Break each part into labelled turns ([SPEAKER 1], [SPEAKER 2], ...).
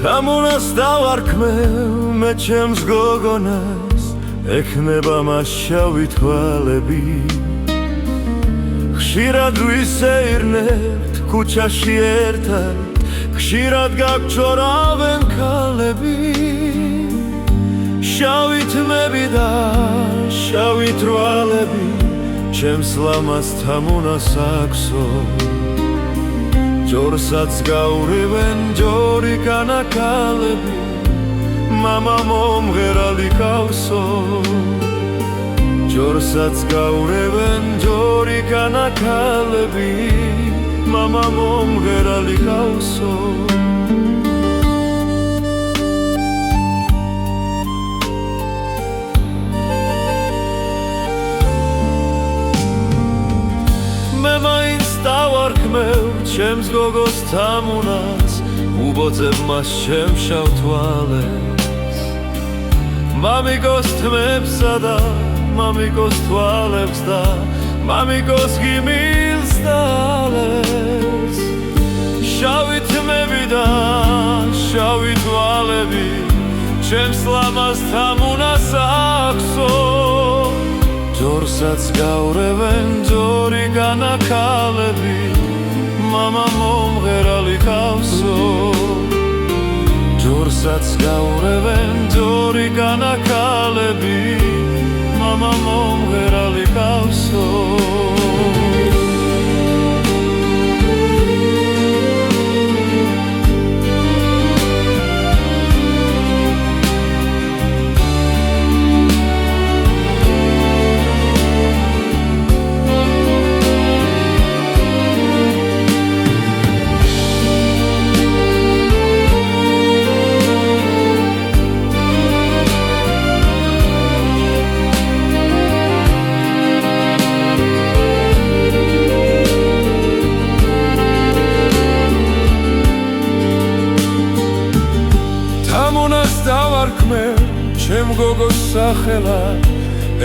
[SPEAKER 1] თამუნას დავარქმევ მე ჩემს გოგონას ექნება მას შავი თვალები ხშირად ვისეირნებთ ქუჩაში ერთად ხშირად გაგჩორავენ ქალები შავი თმები და შავი თვალები ჩემს ლამას თამუნას აქვსო ჯორსაც გაურევენ ჯორი განაკალები მამა მომღერალი ყავსო ჯორსაც გაურევენ ჯორი განაკალები მამა მომღერალი ყავსო დავარქმევ ჩემს გოგოს თამუნას უბოძებ მას ჩემს შავ თვალებს მამიკოს თმებსა და მამიკოს თვალებს და მამიკოს ღიმილს და ალებს შავი თმები და შავი თვალები ჩემს ლამას თამუნას აქვსო ჯორსაც გაურევენ ჯორი განაკალები მამა მომღერალი ყავსო ჯორსაც გაურევენ ჯორი განაკალები მამა მომღერალი ყავსო დავარქმევ ჩემ გოგოს სახელად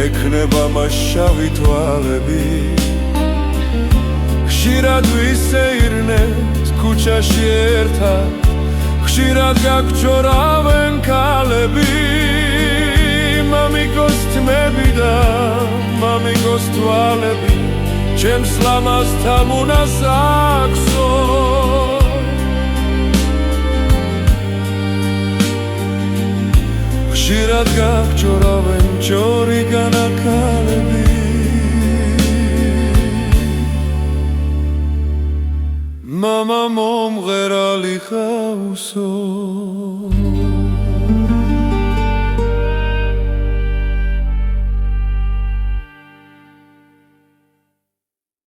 [SPEAKER 1] ექნება მას შავი თვალები ხშირად ვისეირნებთ ქუჩაში ერთად ხშირად გაგჩორავენ ქალები მამიკოს თმები და მამიკოს თვალები ჩემს ლამას თამუნას აქვსო ხშირად გაგჩორავენ ჯორი განაკალები მამა მომღერალი ყავსო